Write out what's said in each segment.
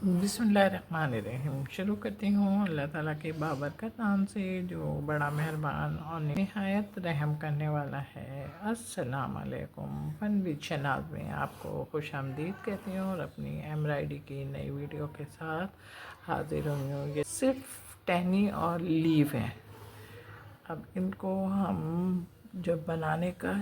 बिस्मिल्लाहिर्रहमानिर्रहीम। शुरू करती हूँ अल्लाह ताला के बाबरकत नाम से जो बड़ा मेहरबान और निहायत रहम करने वाला है। अस्सलाम वालेकुम। फन विद शनाज़ में आपको खुश आमदीद कहती हूँ और अपनी एम्ब्रॉयडरी की नई वीडियो के साथ हाजिर हुई हूँ। ये सिर्फ टहनी और लीव है। अब इनको हम जब बनाने का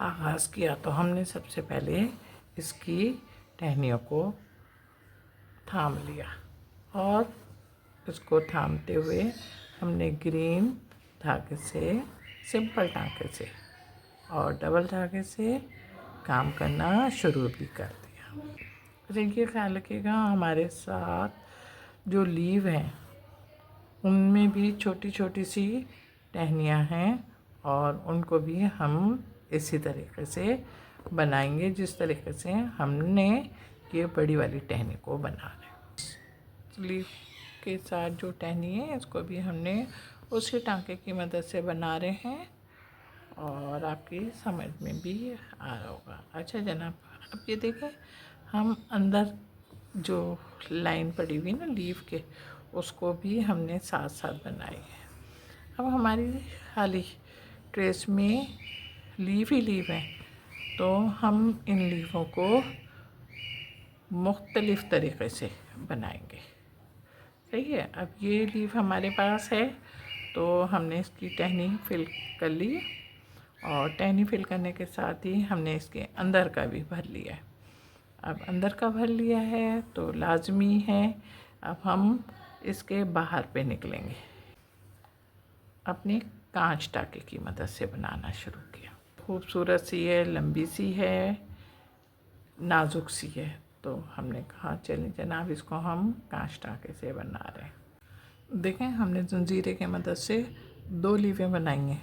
आगाज़ किया तो हमने सबसे पहले इसकी टहनियों को थाम लिया और इसको थामते हुए हमने ग्रीन धागे से, सिंपल धागे से और डबल धागे से काम करना शुरू भी कर दिया। देखिए, ख्याल रखिएगा हमारे साथ जो लीव हैं उनमें भी छोटी छोटी सी टहनियाँ हैं और उनको भी हम इसी तरीके से बनाएंगे जिस तरीके से हमने ये बड़ी वाली टहनी को बना है। लीफ के साथ जो टहनी है इसको भी हमने उसी टांके की मदद से बना रहे हैं और आपकी समझ में भी आ रहा होगा। अच्छा जनाब, अब ये देखें, हम अंदर जो लाइन पड़ी हुई ना लीफ के, उसको भी हमने साथ साथ बनाई है। अब हमारी खाली ट्रेस में लीफ ही लीफ है तो हम इन लीफों को मुख्तलिफ़ तरीक़े से बनाएंगे। सही है। अब ये लीफ हमारे पास है तो हमने इसकी टहनी फिल कर ली और टहनी फिल करने के साथ ही हमने इसके अंदर का भी भर लिया है। अब अंदर का भर लिया है तो लाजमी है अब हम इसके बाहर पे निकलेंगे। अपने कांच टाके की मदद से बनाना शुरू किया। खूबसूरत सी है, लंबी सी है, नाजुक सी है, तो हमने कहा चलिए जनाब इसको हम कांच टाके से बना रहे हैं। देखें, हमने जंजीरे की मदद से 2 लीवें बनाई हैं।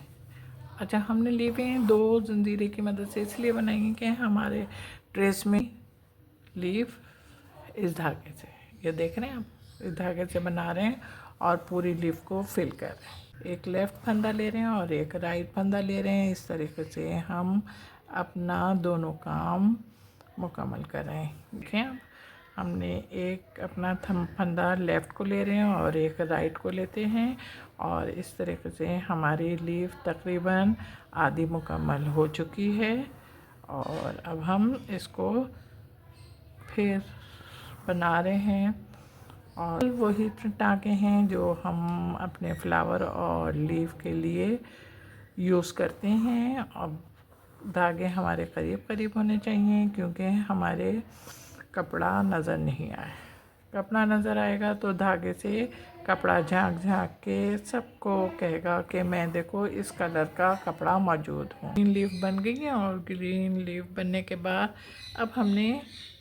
अच्छा, हमने लीवें 2 जंजीरे की मदद से इसलिए बनाई हैं कि हमारे ट्रेस में लीव इस धागे से, ये देख रहे हैं आप, इस धागे से बना रहे हैं और पूरी लीव को फिल कर रहे हैं। एक लेफ़्ट फंदा ले रहे हैं और एक राइट फंदा ले रहे हैं। इस तरीके से हम अपना दोनों काम मुकम्मल कर रहे हैं। देखें, हमने एक अपना थम फंदा लेफ़्ट को ले रहे हैं और एक राइट को लेते हैं और इस तरीके से हमारी लीव तकरीबन आधी मुकम्मल हो चुकी है और अब हम इसको फिर बना रहे हैं और वही टाँके हैं जो हम अपने फ्लावर और लीफ के लिए यूज़ करते हैं। अब धागे हमारे करीब करीब होने चाहिए क्योंकि हमारे कपड़ा नज़र नहीं आए। कपड़ा नज़र आएगा तो धागे से कपड़ा झांक झांक के सबको कहेगा कि मैं देखो इस कलर का कपड़ा मौजूद हूँ। ग्रीन लीफ बन गई है और ग्रीन लीफ बनने के बाद अब हमने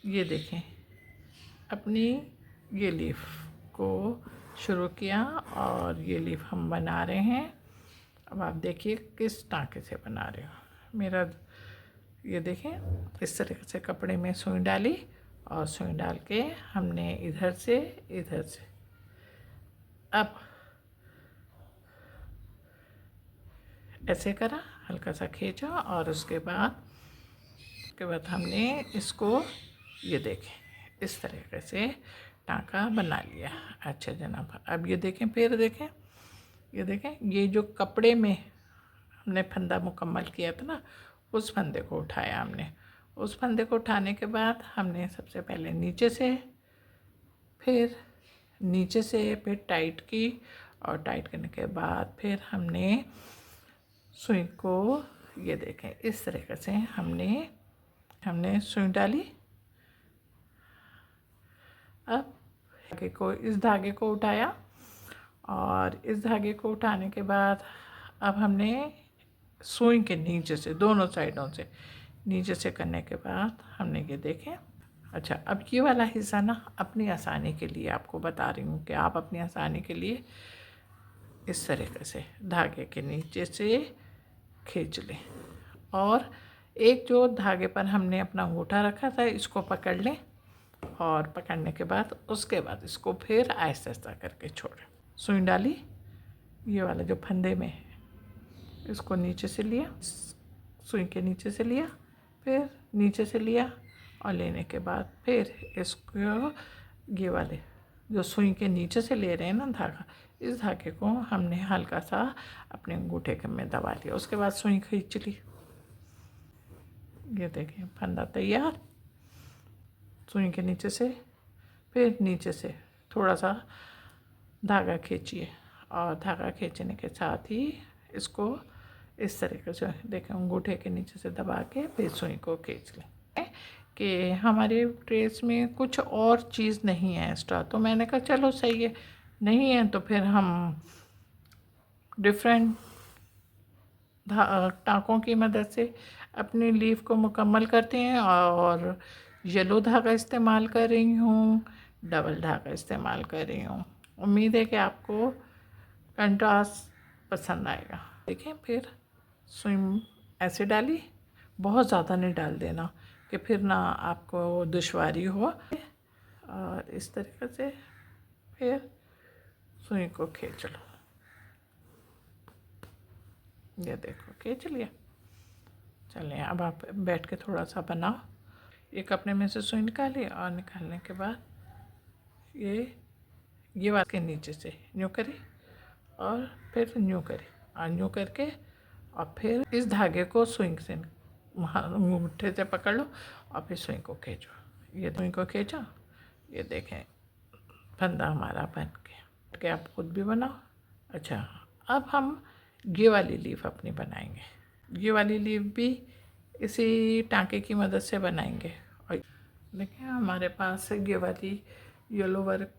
ये देखें अपनी ये लीफ को शुरू किया और ये लीफ हम बना रहे हैं। अब आप देखिए किस टाँके से बना रहे हो। मेरा ये देखें, इस तरीके से कपड़े में सुई डाली और सुई डाल के हमने इधर से अब ऐसे करा, हल्का सा खींचा और उसके बाद हमने इसको ये देखें इस तरीके से टाँका बना लिया। अच्छा जनाब, अब ये देखें, फिर देखें, ये देखें, ये जो कपड़े में हमने फंदा मुकम्मल किया था ना, उस फंदे को उठाया हमने। उस फंदे को उठाने के बाद हमने सबसे पहले नीचे से, फिर टाइट की और टाइट करने के बाद फिर हमने सुई को ये देखें इस तरीके से हमने सुई डाली। अब इस धागे को उठाया और इस धागे को उठाने के बाद अब हमने सुई के नीचे से, दोनों साइडों से नीचे से करने के बाद हमने ये देखें। अच्छा, अब ये वाला हिस्सा ना अपनी आसानी के लिए आपको बता रही हूँ कि आप अपनी आसानी के लिए इस तरीके से धागे के नीचे से खींच लें और एक जो धागे पर हमने अपना अंगूठा रखा था इसको पकड़ लें और पकड़ने के बाद उसके बाद इसको फिर आहिस्ता आहिस्ता करके छोड़ें। सुई डाली, ये वाला जो फंदे में इसको नीचे से लिया, सुई के नीचे से लिया, फिर नीचे से लिया और लेने के बाद फिर इसको ये वाले जो सुई के नीचे से ले रहे हैं ना धागा, इस धागे को हमने हल्का सा अपने अंगूठे के में दबा लिया, उसके बाद सुई खींच ली। ये देखें फंदा तैयार। सुई के नीचे से, फिर नीचे से थोड़ा सा धागा खींचिए और धागा खींचने के साथ ही इसको इस तरीके से देखें अंगूठे के नीचे से दबा के फिर सुई को खींच लें कि हमारे ट्रेस में कुछ और चीज़ नहीं है एक्स्ट्रा। तो मैंने कहा चलो सही है, नहीं है तो फिर हम डिफरेंट टाँकों की मदद से अपनी लीफ को मुकम्मल करते हैं। और येलो धागा इस्तेमाल कर रही हूँ, डबल धागा इस्तेमाल कर रही हूँ। उम्मीद है कि आपको कंट्रास्ट पसंद आएगा। देखें फिर सुई ऐसे डाली, बहुत ज़्यादा नहीं डाल देना कि फिर ना आपको दुश्वारी हो। और इस तरीके से फिर सुई को खींच लो। ये देखो खींच लिया। चलिए अब आप बैठ के थोड़ा सा बनाओ। एक कपड़े में से सुई निकाली और निकालने के बाद ये बात के नीचे से यूँ करी और फिर यूँ करी और यूँ करके और फिर इस धागे को सुई से अंगूठे से पकड़ लो और फिर सुई को खींचो। ये सुई को खींचा, ये देखें फंदा हमारा बन गया। कि आप खुद भी बनाओ। अच्छा अब हम ये वाली लीफ अपनी बनाएंगे। ये वाली लीफ भी इसी टाँके की मदद से बनाएंगे। और देखिए हमारे पास ये वाली येलो वर्क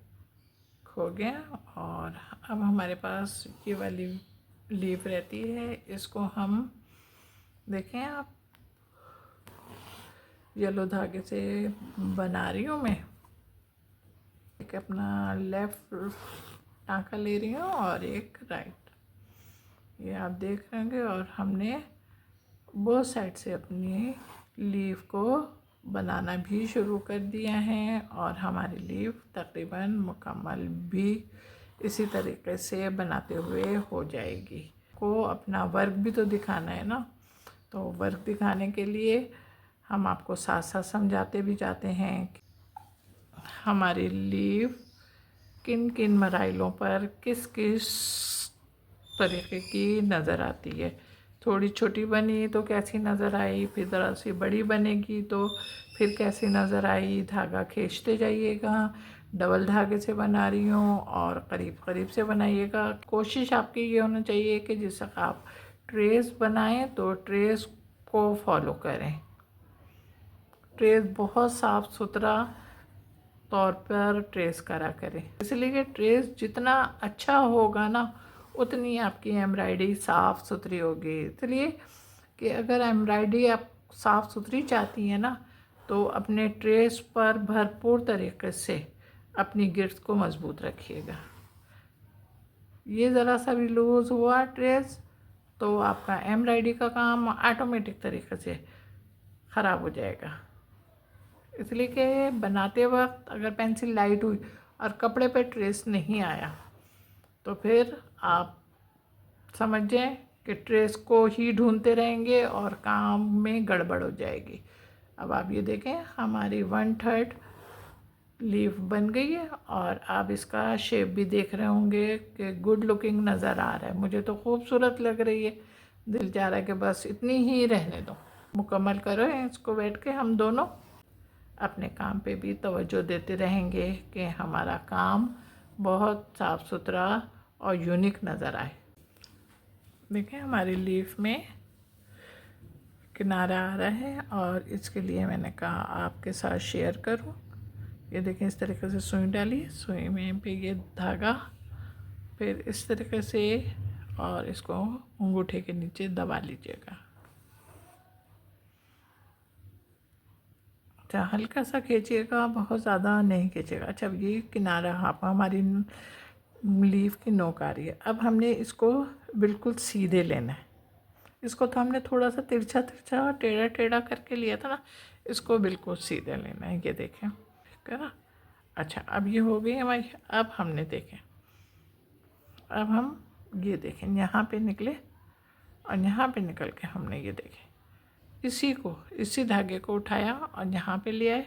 हो गया और अब हमारे पास ये वाली लीफ रहती है। इसको हम देखें आप येलो धागे से बना रही हूँ मैं। एक अपना लेफ़्ट टाँका ले रही हूँ और एक राइट, ये आप देख रहे होंगे। और हमने बहुत साइड से अपनी लीफ को बनाना भी शुरू कर दिया है और हमारी लीफ तकरीबन मुकम्मल भी इसी तरीके से बनाते हुए हो जाएगी। को अपना वर्क भी तो दिखाना है ना, तो वर्क दिखाने के लिए हम आपको साथ साथ समझाते भी जाते हैं कि हमारी लीफ किन किन मराइलों पर किस किस तरीके की नज़र आती है। थोड़ी छोटी बनी तो कैसी नज़र आई, फिर ज़रा सी बड़ी बनेगी तो फिर कैसी नज़र आई। धागा खींचते जाइएगा। डबल धागे से बना रही हूँ और करीब करीब से बनाइएगा। कोशिश आपकी ये होना चाहिए कि जिस आप ट्रेस बनाएं तो ट्रेस को फॉलो करें। ट्रेस बहुत साफ़ सुथरा तौर पर ट्रेस करा करें, इसलिए कि ट्रेस जितना अच्छा होगा ना उतनी आपकी एम्ब्रॉयडरी साफ़ सुथरी होगी। इसलिए कि अगर एम्ब्रॉयडरी आप साफ़ सुथरी चाहती हैं ना तो अपने ट्रेस पर भरपूर तरीके से अपनी गिट्स को मजबूत रखिएगा। ये ज़रा सा भी लूज़ हुआ ट्रेस तो आपका एम्ब्रॉयडरी का काम ऑटोमेटिक तरीके से ख़राब हो जाएगा। इसलिए कि बनाते वक्त अगर पेंसिल लाइट हुई और कपड़े पे ट्रेस नहीं आया तो फिर आप समझ जाएं कि ट्रेस को ही ढूंढते रहेंगे और काम में गड़बड़ हो जाएगी। अब आप ये देखें हमारी 1/3 लीफ बन गई है और आप इसका शेप भी देख रहे होंगे कि गुड लुकिंग नज़र आ रहा है। मुझे तो खूबसूरत लग रही है। दिल चाह रहा है कि बस इतनी ही रहने दो। मुकम्मल करो इसको बैठ के हम दोनों अपने काम पे भी तवज्जो देते रहेंगे कि हमारा काम बहुत साफ़ सुथरा और यूनिक नज़र आए। देखिए हमारी लीफ में किनारा आ रहा है और इसके लिए मैंने कहा आपके साथ शेयर करूं। ये देखें इस तरीके से सुई डाली, सुई में पे ये धागा, फिर इस तरीके से और इसको अंगूठे के नीचे दबा लीजिएगा। अच्छा हल्का सा खींचिएगा, बहुत ज़्यादा नहीं खींचेगा। अच्छा ये किनारा आप हमारी लीफ की नोक आ रही है। अब हमने इसको बिल्कुल सीधे लेना है। इसको तो हमने थोड़ा सा तिरछा तिरछा टेढ़ा टेढ़ा करके लिया था ना, इसको बिल्कुल सीधे लेना है। ये देखें ठीक है ना। अच्छा अब ये हो गई हमारी। अब हमने देखें, अब हम ये देखें यहाँ पे निकले और यहाँ पे निकल के हमने ये देखें इसी धागे को उठाया और यहाँ पे ले आए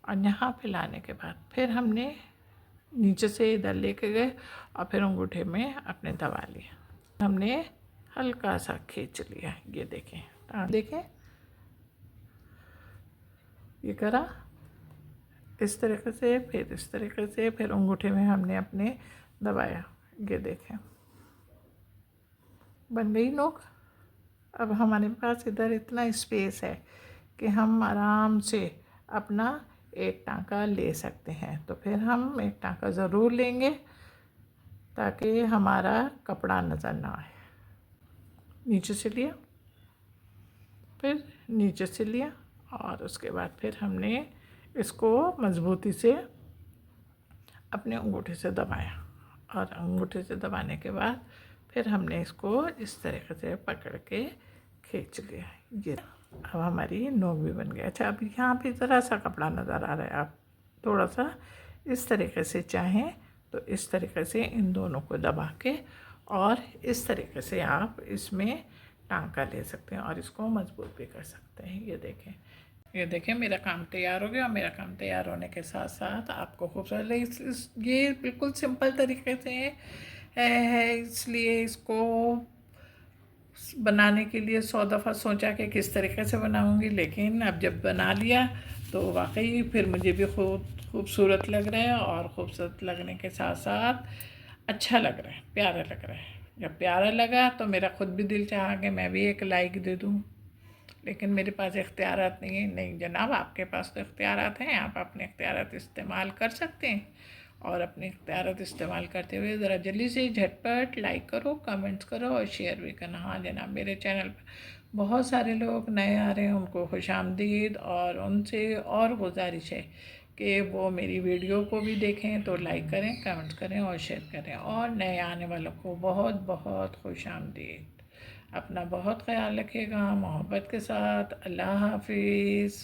और यहाँ पे लाने के बाद फिर हमने नीचे से इधर लेके गए और फिर अंगूठे में अपने दबा लिया। हमने हल्का सा खींच लिया, ये देखें, देखें ये करा इस तरीके से, फिर इस तरीके से, फिर अंगूठे में हमने अपने दबाया, ये देखें बन गई नोक। अब हमारे पास इधर इतना स्पेस है कि हम आराम से अपना एक टांका ले सकते हैं। तो फिर हम एक टांका ज़रूर लेंगे ताकि हमारा कपड़ा नज़र ना आए। नीचे से लिया, फिर नीचे से लिया और उसके बाद फिर हमने इसको मज़बूती से अपने अंगूठे से दबाया और अंगूठे से दबाने के बाद फिर हमने इसको इस तरीके से पकड़ के खींच लिया। ये अब हमारी नोक भी बन गई। अच्छा, अब यहाँ पे ज़रा सा कपड़ा नज़र आ रहा है, आप थोड़ा सा इस तरीके से चाहें तो इस तरीके से इन दोनों को दबा के और इस तरीके से आप इसमें टांका ले सकते हैं और इसको मजबूत भी कर सकते हैं। ये देखें मेरा काम तैयार हो गया और मेरा काम तैयार होने के साथ साथ आपको खूबसूरत ये बिल्कुल सिंपल तरीके से है, इसलिए इसको बनाने के लिए 100 दफ़ा सोचा कि किस तरीके से बनाऊंगी, लेकिन अब जब बना लिया तो वाकई फिर मुझे भी खूबसूरत लग रहा है और खूबसूरत लगने के साथ साथ अच्छा लग रहा है, प्यारा लग रहा है। जब प्यारा लगा तो मेरा खुद भी दिल चाहा कि मैं भी एक लाइक दे दूँ, लेकिन मेरे पास इख्तियारात नहीं है। नहीं जनाब, आपके पास तो इख्तियारात हैं, आप अपने इख्तियारात इस्तेमाल कर सकते हैं और अपने इख्तियारात इस्तेमाल करते हुए ज़रा जल्दी से झटपट लाइक करो, कमेंट्स करो और शेयर भी करना। हाँ जनाब, मेरे चैनल पर बहुत सारे लोग नए आ रहे हैं, उनको खुशामदीद और उनसे और गुजारिश है कि वो मेरी वीडियो को भी देखें, तो लाइक करें, कमेंट्स करें और शेयर करें। और नए आने वालों को बहुत बहुत खुशामदीद। अपना बहुत ख्याल रखिएगा, मोहब्बत के साथ। अल्लाह हाफिज़।